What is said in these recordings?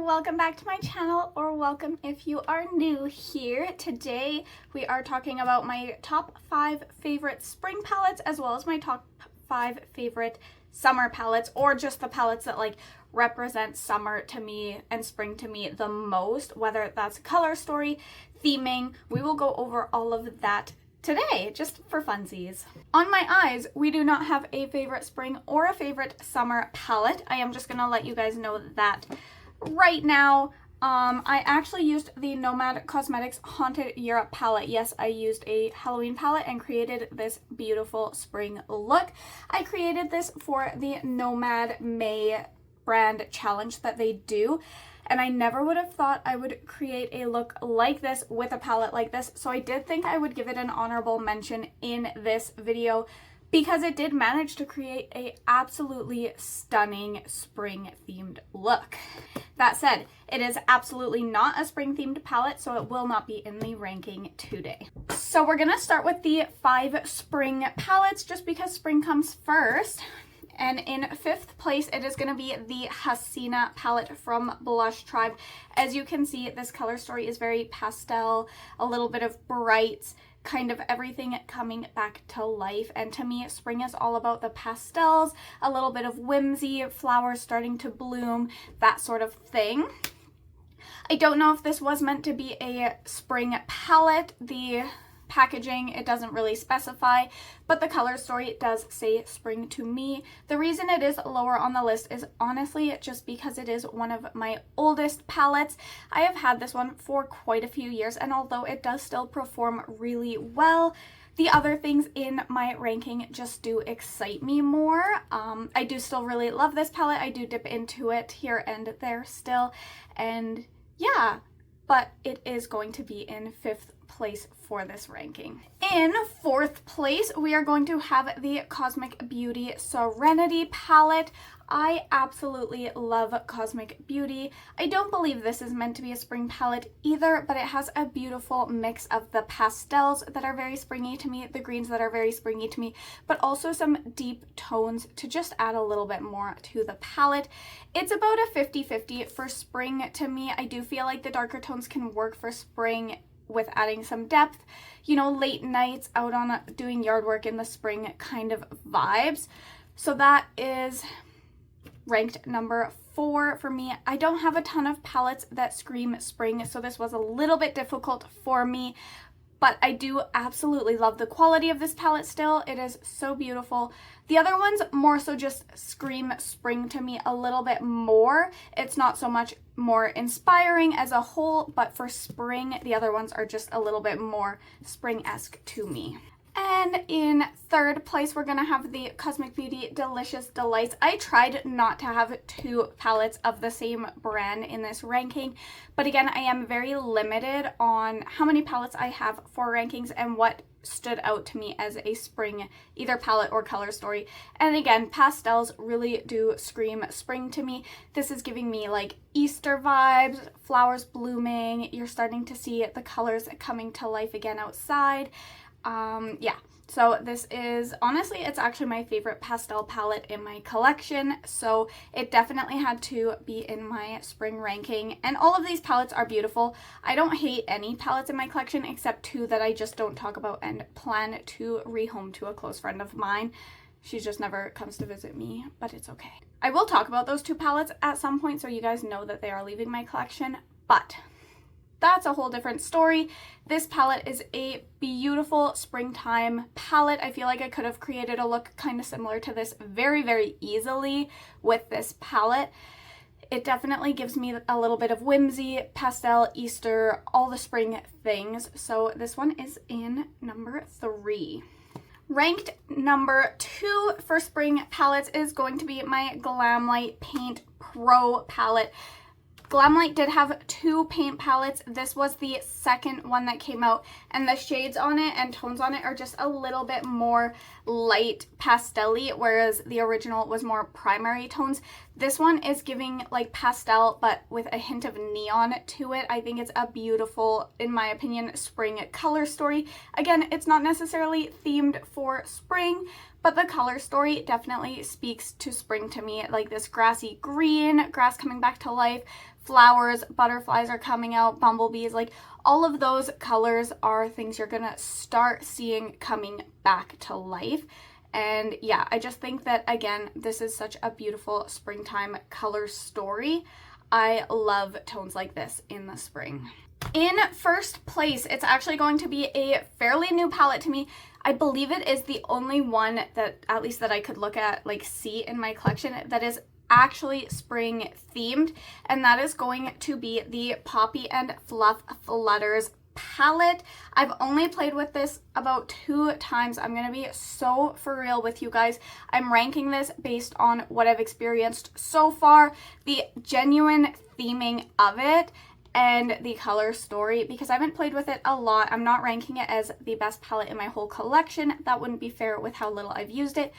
welcome back to my channel, or welcome if you are new here. Today we are talking about my top 5 favorite spring palettes as well as my top 5 favorite summer palettes, or just the palettes that like represent summer to me and spring to me the most, whether that's color story, theming. We will go over all of that today, just for funsies. On my eyes, we do not have a favorite spring or a favorite summer palette. I am just gonna let you guys know that right now. I actually used the Nomad Cosmetics Haunted Europe palette. Yes, I used a Halloween palette and created this beautiful spring look. I created this for the Nomad May brand challenge that they do, and I never would have thought I would create a look like this with a palette like this, so I did think I would give it an honorable mention in this video because it did manage to create a absolutely stunning spring themed look. That said, it is absolutely not a spring themed palette, so it will not be in the ranking today. So we're gonna start with the 5 spring palettes just because spring comes first. And in 5th place, it is going to be the Hasina palette from Blushtribe. As you can see, this color story is very pastel, a little bit of brights, kind of everything coming back to life. And to me, spring is all about the pastels, a little bit of whimsy, flowers starting to bloom, that sort of thing. I don't know if this was meant to be a spring palette. The packaging, it doesn't really specify, but the color story does say spring to me. The reason it is lower on the list is honestly just because it is one of my oldest palettes. I have had this one for quite a few years, and although it does still perform really well, the other things in my ranking just do excite me more. I do still really love this palette. I do dip into it here and there still, and yeah, but it is going to be in 5th place for this ranking. In 4th place, we are going to have the Cosmic Beauty Serenity palette. I absolutely love Cosmic Beauty. I don't believe this is meant to be a spring palette either, but it has a beautiful mix of the pastels that are very springy to me, the greens that are very springy to me, but also some deep tones to just add a little bit more to the palette. It's about a 50-50 for spring to me. I do feel like the darker tones can work for spring with adding some depth, you know, late nights out on doing yard work in the spring kind of vibes. So that is ranked number 4 for me. I don't have a ton of palettes that scream spring, so this was a little bit difficult for me, but I do absolutely love the quality of this palette still. It is so beautiful. The other ones more so just scream spring to me a little bit more. It's not so much more inspiring as a whole, but for spring, the other ones are just a little bit more spring-esque to me. And in 3rd place, we're going to have the Cosmic Beauty Delicious Delights. I tried not to have 2 palettes of the same brand in this ranking, but again, I am very limited on how many palettes I have for rankings and what stood out to me as a spring either palette or color story. And again, pastels really do scream spring to me. This is giving me like Easter vibes, flowers blooming. You're starting to see the colors coming to life again outside. Yeah, so this is, honestly, it's actually my favorite pastel palette in my collection, so it definitely had to be in my spring ranking. And all of these palettes are beautiful. I don't hate any palettes in my collection except 2 that I just don't talk about and plan to rehome to a close friend of mine. She just never comes to visit me, but it's okay. I will talk about those 2 palettes at some point so you guys know that they are leaving my collection, but that's a whole different story. This palette is a beautiful springtime palette. I feel like I could have created a look kind of similar to this very, very easily with this palette. It definitely gives me a little bit of whimsy, pastel, Easter, all the spring things. So this one is in number 3. Ranked number 2 for spring palettes is going to be my Glamlight Paint Pro palette. Glamlight did have 2 paint palettes. This was the second one that came out, and the shades on it and tones on it are just a little bit more light pastel-y, whereas the original was more primary tones. This one is giving like pastel, but with a hint of neon to it. I think it's a beautiful, in my opinion, spring color story. Again, it's not necessarily themed for spring, but the color story definitely speaks to spring to me. Like this grassy green, grass coming back to life, flowers, butterflies are coming out, bumblebees, like all of those colors are things you're gonna start seeing coming back to life. And yeah, I just think that, again, this is such a beautiful springtime color story. I love tones like this in the spring. In first place, it's actually going to be a fairly new palette to me. I believe it is the only one that, at least that I could look at, like see in my collection, that is actually spring themed. And that is going to be the Poppy and Fluff Flutters palette. I've only played with this about 2 times. I'm gonna be so for real with you guys. I'm ranking this based on what I've experienced so far, the genuine theming of it, and the color story. Because I haven't played with it a lot, I'm not ranking it as the best palette in my whole collection. That wouldn't be fair with how little I've used it.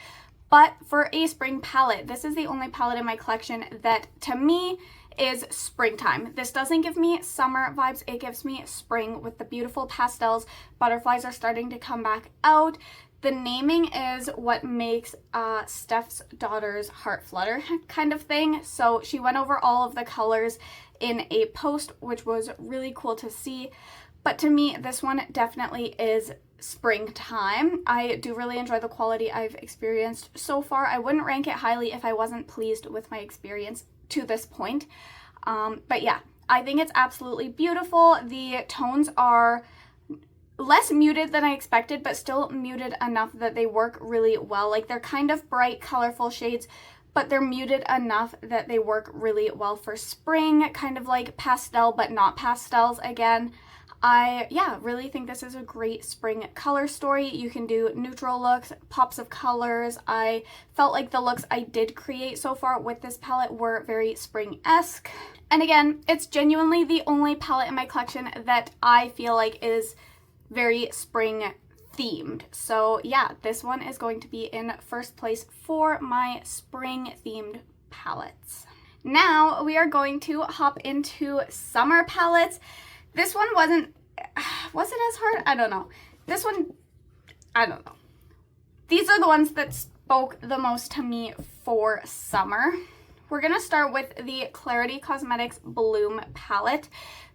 But for a spring palette, this is the only palette in my collection that to me is springtime. This doesn't give me summer vibes, it gives me spring with the beautiful pastels. Butterflies are starting to come back out. The naming is what makes Steph's daughter's heart flutter kind of thing. So she went over all of the colors in a post, which was really cool to see. But to me, this one definitely is springtime. I do really enjoy the quality I've experienced so far. I wouldn't rank it highly if I wasn't pleased with my experience to this point. But yeah, I think it's absolutely beautiful. The tones are less muted than I expected, but still muted enough that they work really well. Like they're kind of bright, colorful shades, but they're muted enough that they work really well for spring, kind of like pastel, but not pastels again. I really think this is a great spring color story. You can do neutral looks, pops of colors. I felt like the looks I did create so far with this palette were very spring-esque. And again, it's genuinely the only palette in my collection that I feel like is very spring themed. So yeah, this one is going to be in first place for my spring themed palettes. Now we are going to hop into summer palettes. This one was it as hard? I don't know. This one, I don't know. These are the ones that spoke the most to me for summer. We're gonna start with the Clarity Cosmetics Bloom palette.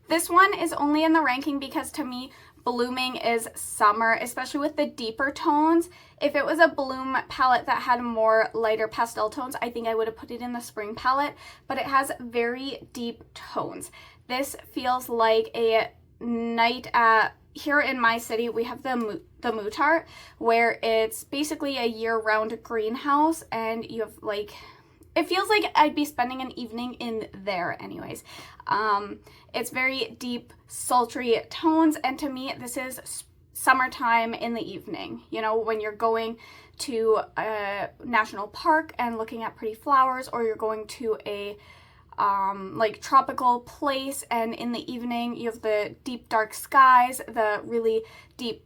This one is only in the ranking because to me, blooming is summer, especially with the deeper tones. If it was a Bloom palette that had more lighter pastel tones, I think I would have put it in the spring palette, but it has very deep tones. This feels like a night at, here in my city, we have the Mutart, where it's basically a year-round greenhouse, and you have like, it feels like I'd be spending an evening in there anyways. It's very deep, sultry tones, and to me, this is summertime in the evening. You know, when you're going to a national park and looking at pretty flowers, or you're going to a like tropical place, and in the evening you have the deep dark skies, the really deep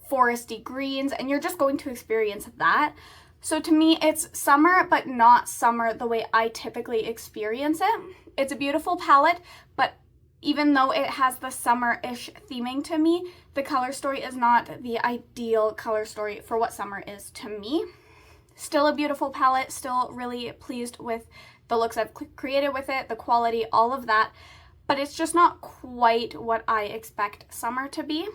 foresty greens, and you're just going to experience that. So to me, it's summer, but not summer the way I typically experience it. It's a beautiful palette, but even though it has the summer-ish theming to me, the color story is not the ideal color story for what summer is to me. Still a beautiful palette, still really pleased with the looks I've created with it, the quality, all of that, but it's just not quite what I expect summer to be,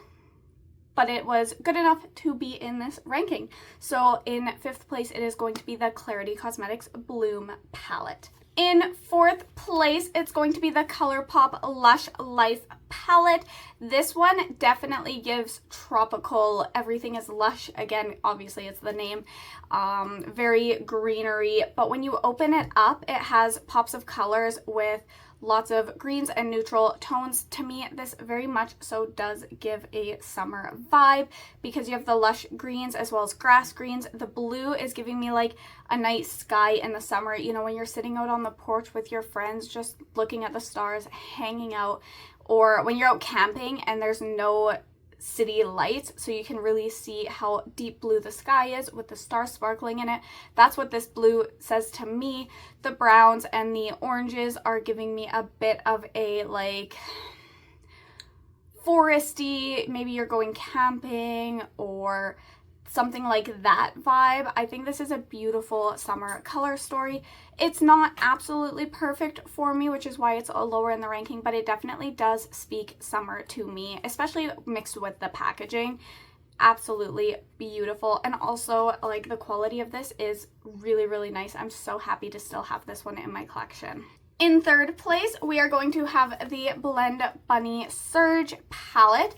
but it was good enough to be in this ranking. So in 5th place, it is going to be the Clarity Cosmetics Bloom palette. In 4th place, it's going to be the ColourPop Lush Life palette. This one definitely gives tropical, everything is lush. Again, obviously it's the name, very greenery, but when you open it up, it has pops of colors with lots of greens and neutral tones. To me, this very much so does give a summer vibe because you have the lush greens as well as grass greens. The blue is giving me like a night sky in the summer, you know, when you're sitting out on the porch with your friends, just looking at the stars, hanging out, or when you're out camping and there's no city lights, so you can really see how deep blue the sky is with the stars sparkling in it. That's what this blue says to me. The browns and the oranges are giving me a bit of a like foresty, maybe you're going camping or something like that vibe. I think this is a beautiful summer color story. It's not absolutely perfect for me, which is why it's lower in the ranking, but it definitely does speak summer to me, especially mixed with the packaging. Absolutely beautiful. And also, like, the quality of this is really, really nice. I'm so happy to still have this one in my collection. In third place, we are going to have the Blend Bunny Surge palette.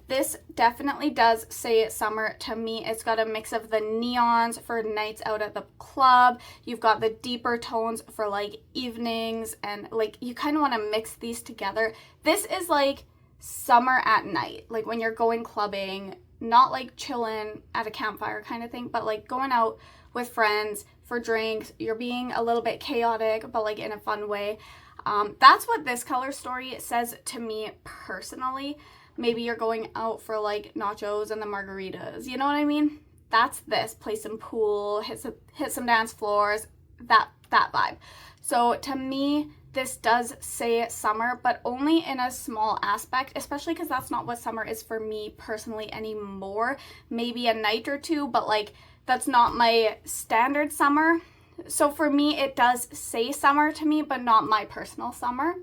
This definitely does say summer to me. It's got a mix of the neons for nights out at the club. You've got the deeper tones for like evenings, and like you kind of want to mix these together. This is like summer at night, like when you're going clubbing, not like chilling at a campfire kind of thing, but like going out with friends for drinks. You're being a little bit chaotic, but like in a fun way. That's what this color story says to me personally. Maybe you're going out for like nachos and the margaritas, you know what I mean? That's this. Play some pool, hit some dance floors, that vibe. So to me, this does say summer, but only in a small aspect, especially because that's not what summer is for me personally anymore. Maybe a night or two, but like that's not my standard summer. So for me, it does say summer to me, but not my personal summer,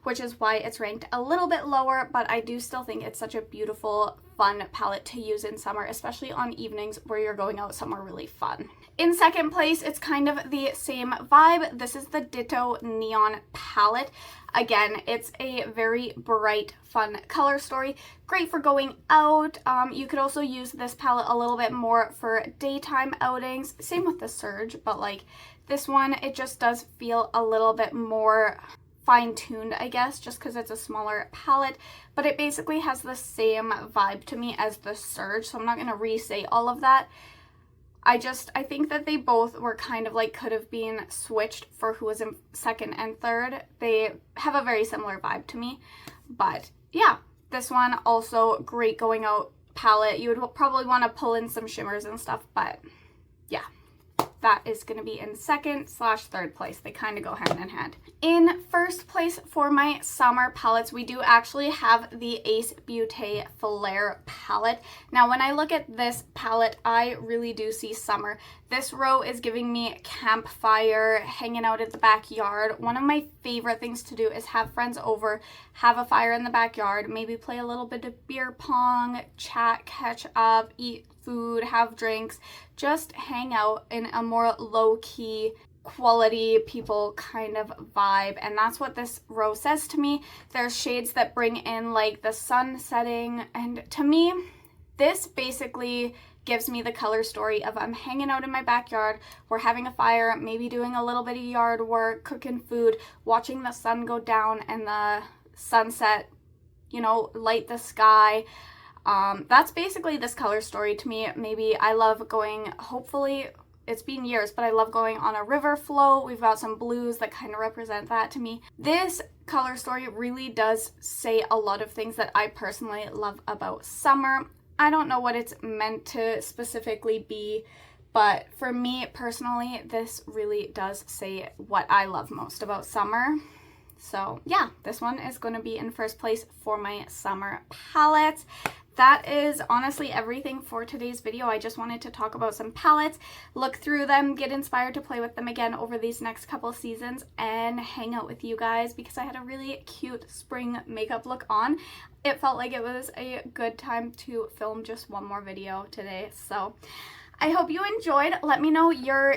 which is why it's ranked a little bit lower, but I do still think it's such a beautiful, fun palette to use in summer, especially on evenings where you're going out somewhere really fun. In second place, it's kind of the same vibe. This is the Ditto Neon palette. Again, it's a very bright, fun color story. Great for going out. You could also use this palette a little bit more for daytime outings. Same with the Surge, but like this one, it just does feel a little bit more fine-tuned, I guess, just because it's a smaller palette, but it basically has the same vibe to me as the Surge, so I'm not going to re-say all of that. I think that they both were kind of like could have been switched for who was in second and third. They have a very similar vibe to me, but yeah, this one also great going out palette. You would probably want to pull in some shimmers and stuff, but yeah. That is going to be in second/third place. They kind of go hand in hand. In first place for my summer palettes, we do actually have the Ace Beauté Flare palette. Now, when I look at this palette, I really do see summer. This row is giving me campfire, hanging out at the backyard. One of my favorite things to do is have friends over, have a fire in the backyard, maybe play a little bit of beer pong, chat, catch up, eat food, have drinks, just hang out in a more low-key, quality people kind of vibe. And that's what this row says to me. There's shades that bring in like the sun setting, and to me, this basically gives me the color story of I'm hanging out in my backyard, we're having a fire, maybe doing a little bit of yard work, cooking food, watching the sun go down and the sunset, you know, light the sky. That's basically this color story to me. Maybe I love going, hopefully it's been years, but I love going on a river float. We've got some blues that kind of represent that to me. This color story really does say a lot of things that I personally love about summer. I don't know what it's meant to specifically be, but for me personally, this really does say what I love most about summer. So yeah, this one is going to be in first place for my summer palettes. That is honestly everything for today's video. I just wanted to talk about some palettes, look through them, get inspired to play with them again over these next couple seasons, and hang out with you guys because I had a really cute spring makeup look on. It felt like it was a good time to film just one more video today. So I hope you enjoyed. Let me know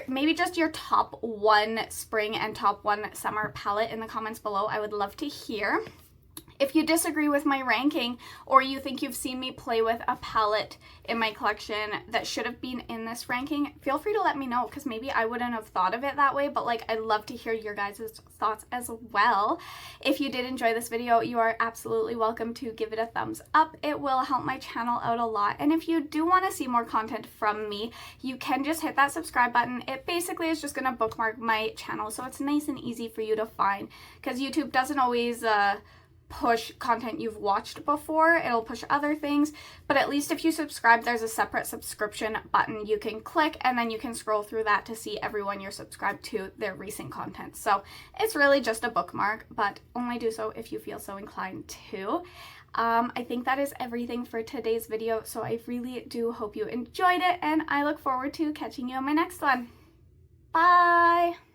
maybe just your top 1 spring and top 1 summer palette in the comments below. I would love to hear. If you disagree with my ranking, or you think you've seen me play with a palette in my collection that should have been in this ranking, feel free to let me know, because maybe I wouldn't have thought of it that way, but like I'd love to hear your guys' thoughts as well. If you did enjoy this video, you are absolutely welcome to give it a thumbs up. It will help my channel out a lot. And if you do want to see more content from me, you can just hit that subscribe button. It basically is just going to bookmark my channel, so it's nice and easy for you to find, because YouTube doesn't always push content you've watched before. It'll push other things, but at least if you subscribe, there's a separate subscription button you can click, and then you can scroll through that to see everyone you're subscribed to, their recent content. So it's really just a bookmark, but only do so if you feel so inclined to. I think that is everything for today's video, so I really do hope you enjoyed it, and I look forward to catching you on my next one. Bye!